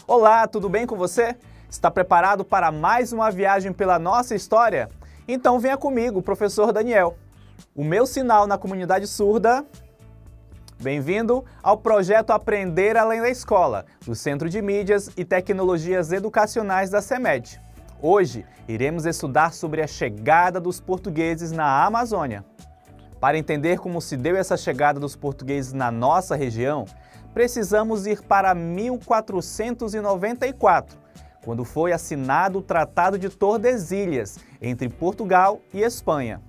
Olá, tudo bem com você? Está preparado para mais uma viagem pela nossa história? Então venha comigo, professor Daniel. O meu sinal na comunidade surda. Bem-vindo ao projeto Aprender Além da Escola, do Centro de Mídias e Tecnologias Educacionais da CEMED. Hoje, iremos estudar sobre a chegada dos portugueses na Amazônia. Para entender como se deu essa chegada dos portugueses na nossa região, precisamos ir para 1494, quando foi assinado o Tratado de Tordesilhas entre Portugal e Espanha.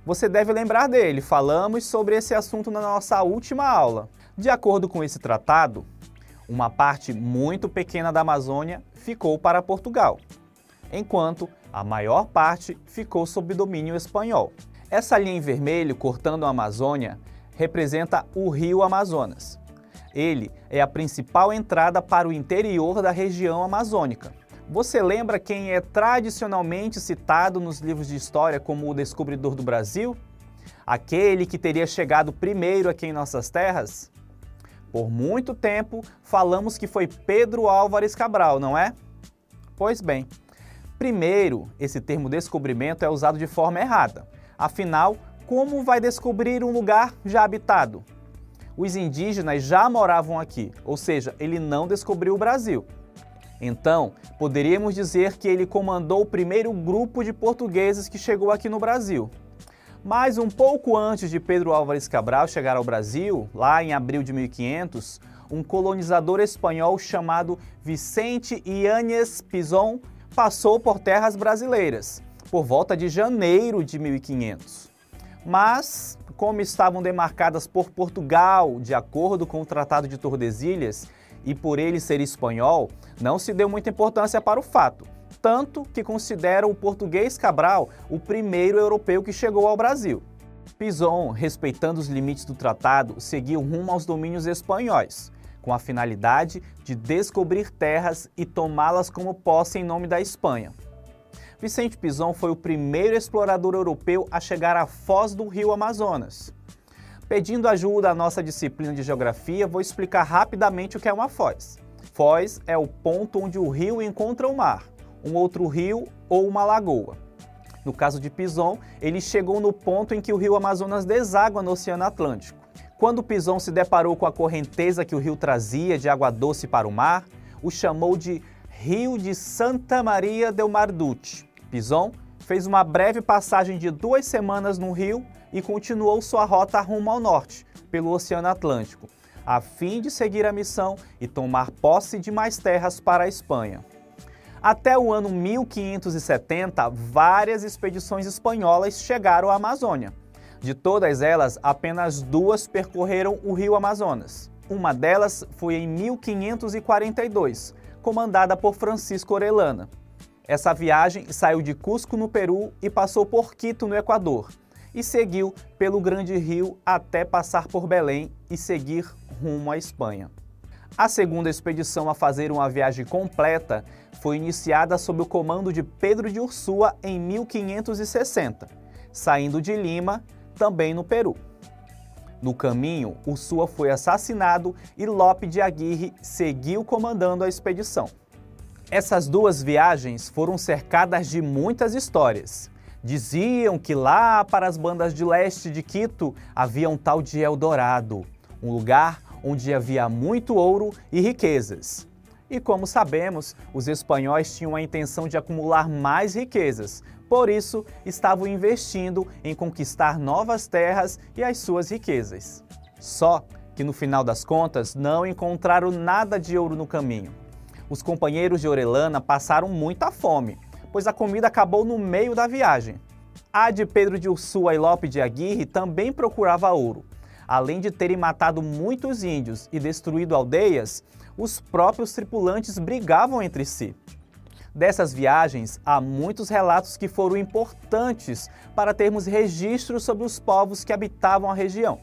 Você deve lembrar dele, falamos sobre esse assunto na nossa última aula. De acordo com esse tratado, uma parte muito pequena da Amazônia ficou para Portugal, enquanto a maior parte ficou sob domínio espanhol. Essa linha em vermelho cortando a Amazônia representa o Rio Amazonas. Ele é a principal entrada para o interior da região amazônica. Você lembra quem é tradicionalmente citado nos livros de história como o descobridor do Brasil? Aquele que teria chegado primeiro aqui em nossas terras? Por muito tempo, falamos que foi Pedro Álvares Cabral, não é? Pois bem, primeiro, esse termo descobrimento é usado de forma errada. Afinal, como vai descobrir um lugar já habitado? Os indígenas já moravam aqui, ou seja, ele não descobriu o Brasil. Então, poderíamos dizer que ele comandou o primeiro grupo de portugueses que chegou aqui no Brasil. Mas um pouco antes de Pedro Álvares Cabral chegar ao Brasil, lá em abril de 1500, um colonizador espanhol chamado Vicente Yáñez Pinzón passou por terras brasileiras, por volta de janeiro de 1500. Mas, como estavam demarcadas por Portugal, de acordo com o Tratado de Tordesilhas, e por ele ser espanhol, não se deu muita importância para o fato, tanto que consideram o português Cabral o primeiro europeu que chegou ao Brasil. Pinzón, respeitando os limites do tratado, seguiu rumo aos domínios espanhóis, com a finalidade de descobrir terras e tomá-las como posse em nome da Espanha. Vicente Pinzón foi o primeiro explorador europeu a chegar à foz do rio Amazonas. Pedindo ajuda à nossa disciplina de geografia, vou explicar rapidamente o que é uma foz. Foz é o ponto onde o rio encontra o mar, um outro rio ou uma lagoa. No caso de Pinzón, ele chegou no ponto em que o rio Amazonas deságua no Oceano Atlântico. Quando Pinzón se deparou com a correnteza que o rio trazia de água doce para o mar, o chamou de Rio de Santa Maria del Mar Duche. Pinzón fez uma breve passagem de 2 semanas no rio e continuou sua rota rumo ao norte, pelo Oceano Atlântico, a fim de seguir a missão e tomar posse de mais terras para a Espanha. Até o ano 1570, várias expedições espanholas chegaram à Amazônia. De todas elas, apenas 2 percorreram o rio Amazonas. Uma delas foi em 1542, comandada por Francisco Orellana. Essa viagem saiu de Cusco, no Peru, e passou por Quito, no Equador, e seguiu pelo Grande Rio até passar por Belém e seguir rumo à Espanha. A segunda expedição a fazer uma viagem completa foi iniciada sob o comando de Pedro de Ursúa em 1560, saindo de Lima, também no Peru. No caminho, Ursúa foi assassinado e Lope de Aguirre seguiu comandando a expedição. Essas 2 viagens foram cercadas de muitas histórias. Diziam que lá para as bandas de leste de Quito havia um tal de Eldorado, um lugar onde havia muito ouro e riquezas. E como sabemos, os espanhóis tinham a intenção de acumular mais riquezas, por isso estavam investindo em conquistar novas terras e as suas riquezas. Só que no final das contas não encontraram nada de ouro no caminho. Os companheiros de Orellana passaram muita fome, pois a comida acabou no meio da viagem. A de Pedro de Ursúa e Lope de Aguirre também procurava ouro. Além de terem matado muitos índios e destruído aldeias, os próprios tripulantes brigavam entre si. Dessas viagens, há muitos relatos que foram importantes para termos registros sobre os povos que habitavam a região,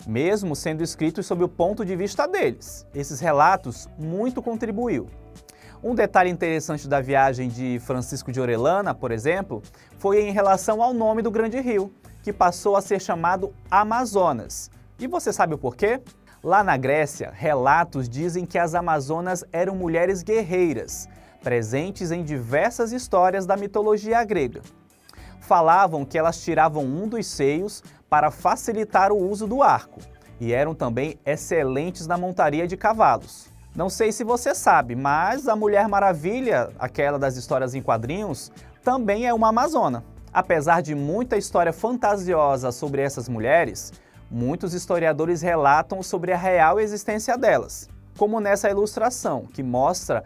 mesmo sendo escritos sob o ponto de vista deles. Esses relatos muito contribuiu. Um detalhe interessante da viagem de Francisco de Orellana, por exemplo, foi em relação ao nome do Grande Rio, que passou a ser chamado Amazonas. E você sabe o porquê? Lá na Grécia, relatos dizem que as Amazonas eram mulheres guerreiras, presentes em diversas histórias da mitologia grega. Falavam que elas tiravam um dos seios para facilitar o uso do arco e eram também excelentes na montaria de cavalos. Não sei se você sabe, mas a Mulher Maravilha, aquela das histórias em quadrinhos, também é uma amazona. Apesar de muita história fantasiosa sobre essas mulheres, muitos historiadores relatam sobre a real existência delas, como nessa ilustração, que mostra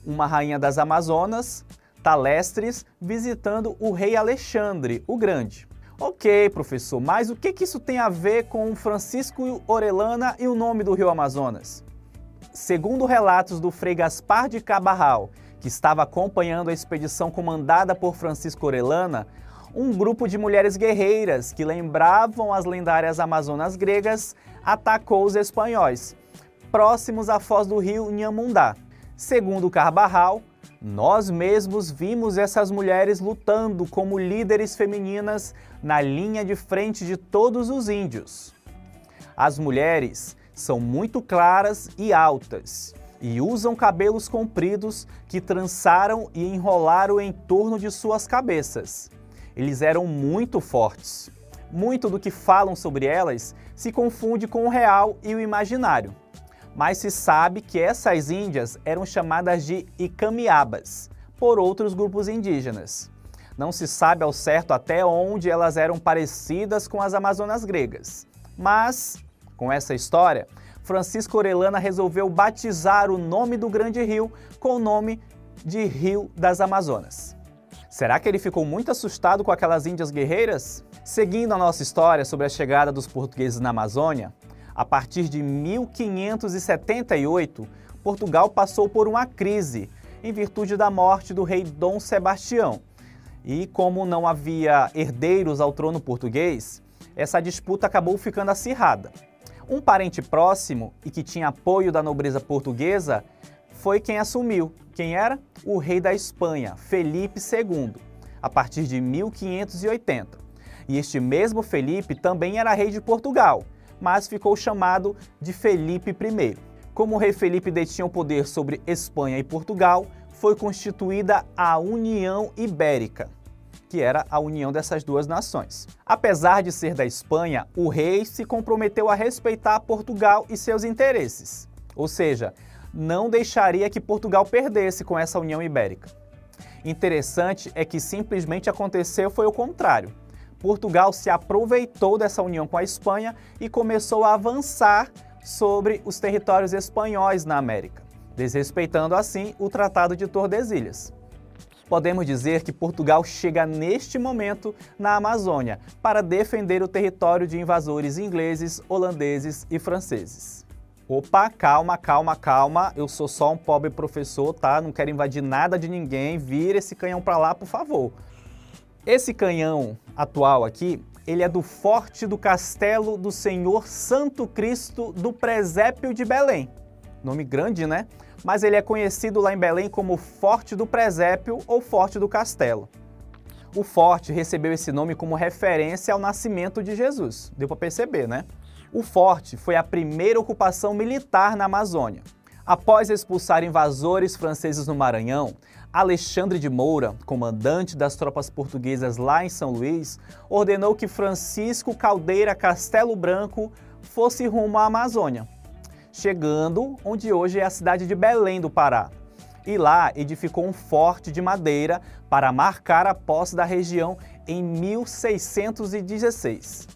uma rainha das Amazonas, Talestres, visitando o rei Alexandre, o Grande. Ok, professor, mas o que isso tem a ver com Francisco Orellana e o nome do rio Amazonas? Segundo relatos do Frei Gaspar de Cabral, que estava acompanhando a expedição comandada por Francisco Orellana, um grupo de mulheres guerreiras que lembravam as lendárias Amazonas gregas atacou os espanhóis, próximos à foz do rio Nhamundá. Segundo Carvajal, nós mesmos vimos essas mulheres lutando como líderes femininas na linha de frente de todos os índios. As mulheres são muito claras e altas e usam cabelos compridos que trançaram e enrolaram em torno de suas cabeças. Eles eram muito fortes. Muito do que falam sobre elas se confunde com o real e o imaginário. Mas se sabe que essas índias eram chamadas de Icamiabas, por outros grupos indígenas. Não se sabe ao certo até onde elas eram parecidas com as Amazonas gregas. Mas, com essa história, Francisco Orellana resolveu batizar o nome do grande rio com o nome de Rio das Amazonas. Será que ele ficou muito assustado com aquelas índias guerreiras? Seguindo a nossa história sobre a chegada dos portugueses na Amazônia, a partir de 1578, Portugal passou por uma crise em virtude da morte do rei Dom Sebastião. E como não havia herdeiros ao trono português, essa disputa acabou ficando acirrada. Um parente próximo e que tinha apoio da nobreza portuguesa foi quem assumiu. Quem era? O rei da Espanha, Felipe II, a partir de 1580. E este mesmo Felipe também era rei de Portugal, mas ficou chamado de Felipe I. Como o rei Felipe detinha o poder sobre Espanha e Portugal, foi constituída a União Ibérica, que era a união dessas duas nações. Apesar de ser da Espanha, o rei se comprometeu a respeitar Portugal e seus interesses, ou seja, não deixaria que Portugal perdesse com essa União Ibérica. Interessante é que simplesmente aconteceu foi o contrário. Portugal se aproveitou dessa união com a Espanha e começou a avançar sobre os territórios espanhóis na América, desrespeitando assim o Tratado de Tordesilhas. Podemos dizer que Portugal chega neste momento na Amazônia para defender o território de invasores ingleses, holandeses e franceses. Opa, calma, calma, calma, eu sou só um pobre professor, tá? Não quero invadir nada de ninguém, vira esse canhão para lá, por favor. Esse canhão atual aqui, ele é do Forte do Castelo do Senhor Santo Cristo do Presépio de Belém. Nome grande, né? Mas ele é conhecido lá em Belém como Forte do Presépio ou Forte do Castelo. O forte recebeu esse nome como referência ao nascimento de Jesus. Deu para perceber, né? O forte foi a primeira ocupação militar na Amazônia. Após expulsar invasores franceses no Maranhão, Alexandre de Moura, comandante das tropas portuguesas lá em São Luís, ordenou que Francisco Caldeira Castelo Branco fosse rumo à Amazônia, chegando onde hoje é a cidade de Belém do Pará. E lá edificou um forte de madeira para marcar a posse da região em 1616.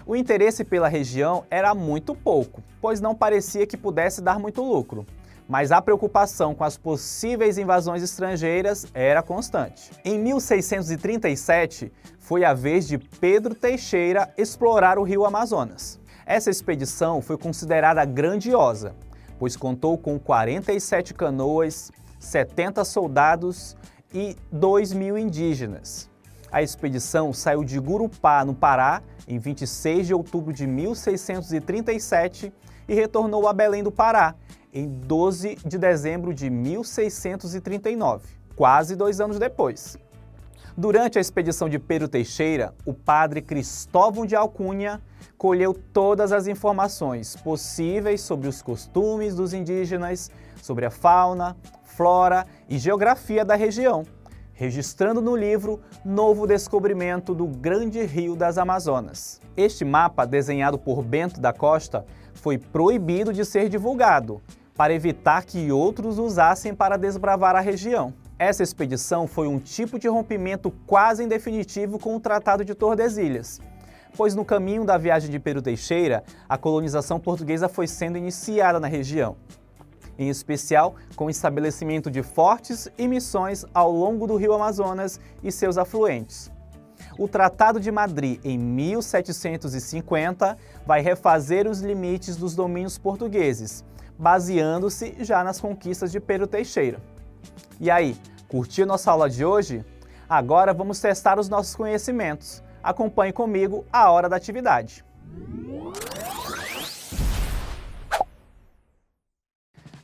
O interesse pela região era muito pouco, pois não parecia que pudesse dar muito lucro. Mas a preocupação com as possíveis invasões estrangeiras era constante. Em 1637, foi a vez de Pedro Teixeira explorar o rio Amazonas. Essa expedição foi considerada grandiosa, pois contou com 47 canoas, 70 soldados e 2.000 indígenas. A expedição saiu de Gurupá, no Pará, em 26 de outubro de 1637 e retornou a Belém do Pará, em 12 de dezembro de 1639, quase 2 anos depois. Durante a expedição de Pero Teixeira, o padre Cristóvão de Alcunha colheu todas as informações possíveis sobre os costumes dos indígenas, sobre a fauna, flora e geografia da região, registrando no livro Novo Descobrimento do Grande Rio das Amazonas. Este mapa, desenhado por Bento da Costa, foi proibido de ser divulgado, para evitar que outros usassem para desbravar a região. Essa expedição foi um tipo de rompimento quase em definitivo com o Tratado de Tordesilhas, pois no caminho da viagem de Pero Teixeira, a colonização portuguesa foi sendo iniciada na região, em especial com o estabelecimento de fortes e missões ao longo do rio Amazonas e seus afluentes. O Tratado de Madrid, em 1750, vai refazer os limites dos domínios portugueses, baseando-se já nas conquistas de Pero Teixeira. E aí, curtiu nossa aula de hoje? Agora vamos testar os nossos conhecimentos. Acompanhe comigo a hora da atividade.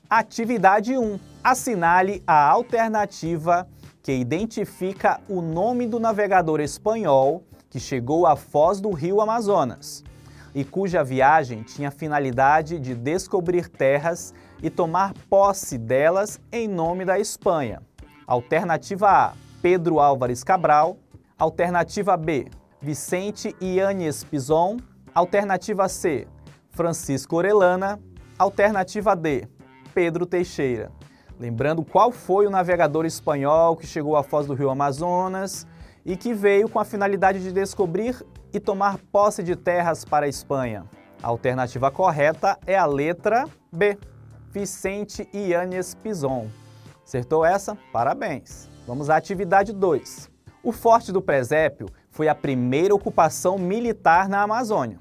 Atividade 1. Assinale a alternativa que identifica o nome do navegador espanhol que chegou à foz do rio Amazonas e cuja viagem tinha a finalidade de descobrir terras e tomar posse delas em nome da Espanha. Alternativa A, Pedro Álvares Cabral. Alternativa B, Vicente Yáñez Pinzón. Alternativa C, Francisco Orellana. Alternativa D, Pedro Teixeira. Lembrando qual foi o navegador espanhol que chegou à foz do rio Amazonas e que veio com a finalidade de descobrir e tomar posse de terras para a Espanha. A alternativa correta é a letra B, Vicente Yáñez Pinzón. Acertou essa? Parabéns! Vamos à atividade 2. O Forte do Presépio foi a primeira ocupação militar na Amazônia.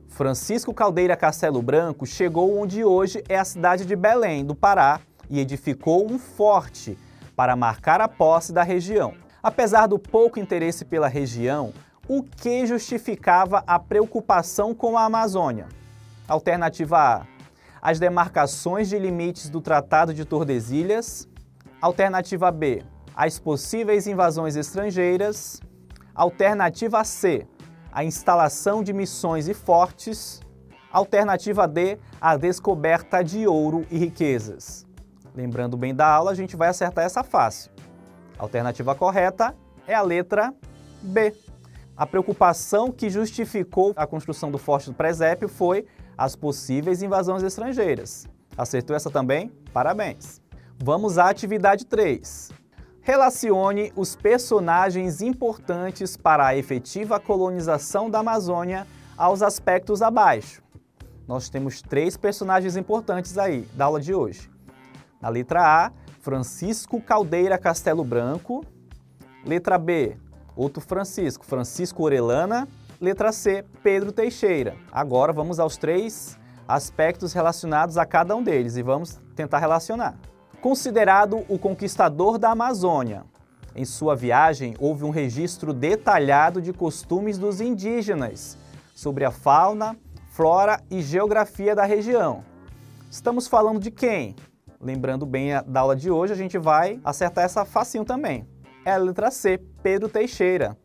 Francisco Caldeira Castelo Branco chegou onde hoje é a cidade de Belém, do Pará, e edificou um forte para marcar a posse da região. Apesar do pouco interesse pela região, o que justificava a preocupação com a Amazônia? Alternativa A, as demarcações de limites do Tratado de Tordesilhas. Alternativa B, as possíveis invasões estrangeiras. Alternativa C, a instalação de missões e fortes. Alternativa D, a descoberta de ouro e riquezas. Lembrando bem da aula, a gente vai acertar essa fácil. A alternativa correta é a letra B. A preocupação que justificou a construção do Forte do Presépio foi as possíveis invasões estrangeiras. Acertou essa também? Parabéns! Vamos à atividade 3. Relacione os personagens importantes para a efetiva colonização da Amazônia aos aspectos abaixo. Nós temos 3 personagens importantes aí da aula de hoje. Na letra A, Francisco Caldeira Castelo Branco. Letra B, outro Francisco, Francisco Orellana. Letra C, Pedro Teixeira. Agora vamos aos 3 aspectos relacionados a cada um deles e vamos tentar relacionar. Considerado o conquistador da Amazônia, em sua viagem houve um registro detalhado de costumes dos indígenas sobre a fauna, flora e geografia da região. Estamos falando de quem? Lembrando bem da aula de hoje, a gente vai acertar essa facinho também. É a letra C, Pedro Teixeira.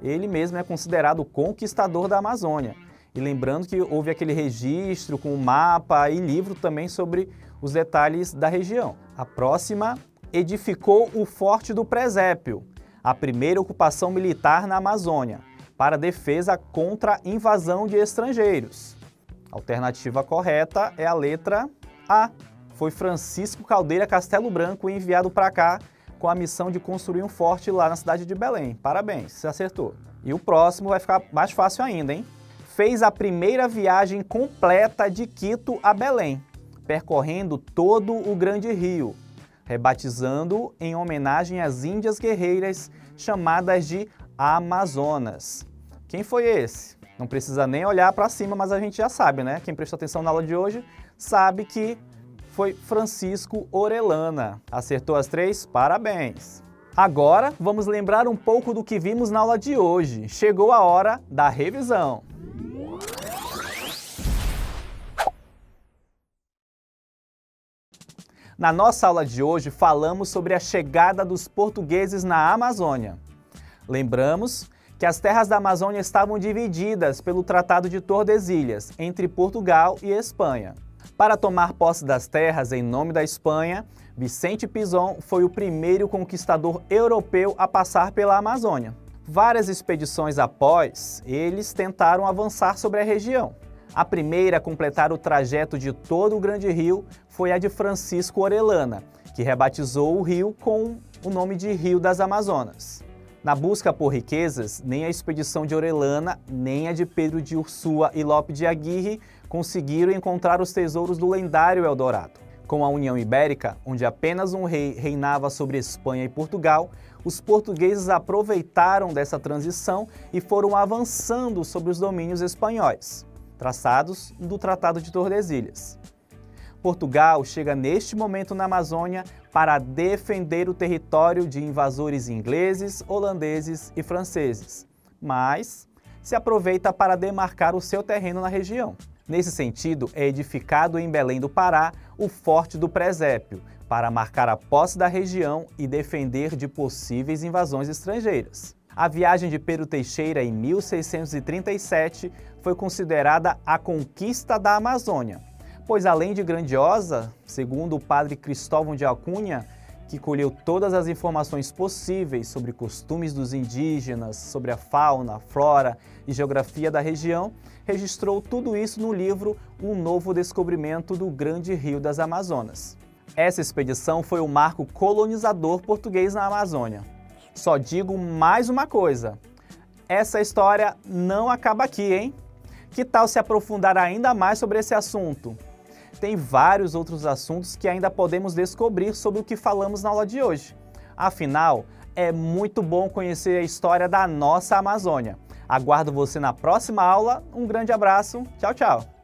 Ele mesmo é considerado o conquistador da Amazônia. E lembrando que houve aquele registro com mapa e livro também sobre os detalhes da região. A próxima, edificou o Forte do Presépio, a primeira ocupação militar na Amazônia, para defesa contra a invasão de estrangeiros. A alternativa correta é a letra A. Foi Francisco Caldeira Castelo Branco enviado para cá com a missão de construir um forte lá na cidade de Belém. Parabéns, você acertou. E o próximo vai ficar mais fácil ainda, hein? Fez a primeira viagem completa de Quito a Belém, percorrendo todo o Grande Rio, rebatizando em homenagem às índias guerreiras chamadas de Amazonas. Quem foi esse? Não precisa nem olhar para cima, mas a gente já sabe, né? Quem prestou atenção na aula de hoje sabe que foi Francisco Orellana. Acertou as 3? Parabéns! Agora, vamos lembrar um pouco do que vimos na aula de hoje. Chegou a hora da revisão. Na nossa aula de hoje, falamos sobre a chegada dos portugueses na Amazônia. Lembramos que as terras da Amazônia estavam divididas pelo Tratado de Tordesilhas entre Portugal e Espanha. Para tomar posse das terras em nome da Espanha, Vicente Pinzón foi o primeiro conquistador europeu a passar pela Amazônia. Várias expedições após, eles tentaram avançar sobre a região. A primeira a completar o trajeto de todo o Grande Rio foi a de Francisco Orellana, que rebatizou o rio com o nome de Rio das Amazonas. Na busca por riquezas, nem a expedição de Orellana, nem a de Pedro de Ursúa e Lope de Aguirre conseguiram encontrar os tesouros do lendário Eldorado. Com a União Ibérica, onde apenas um rei reinava sobre Espanha e Portugal, os portugueses aproveitaram dessa transição e foram avançando sobre os domínios espanhóis, traçados do Tratado de Tordesilhas. Portugal chega neste momento na Amazônia para defender o território de invasores ingleses, holandeses e franceses, mas se aproveita para demarcar o seu terreno na região. Nesse sentido, é edificado em Belém do Pará o Forte do Presépio, para marcar a posse da região e defender de possíveis invasões estrangeiras. A viagem de Pedro Teixeira em 1637 foi considerada a conquista da Amazônia, pois além de grandiosa, segundo o padre Cristóvão de Alcunha, que colheu todas as informações possíveis sobre costumes dos indígenas, sobre a fauna, flora e geografia da região, registrou tudo isso no livro Um Novo Descobrimento do Grande Rio das Amazonas. Essa expedição foi o marco colonizador português na Amazônia. Só digo mais uma coisa, essa história não acaba aqui, hein? Que tal se aprofundar ainda mais sobre esse assunto? Tem vários outros assuntos que ainda podemos descobrir sobre o que falamos na aula de hoje. Afinal, é muito bom conhecer a história da nossa Amazônia. Aguardo você na próxima aula. Um grande abraço. Tchau, tchau.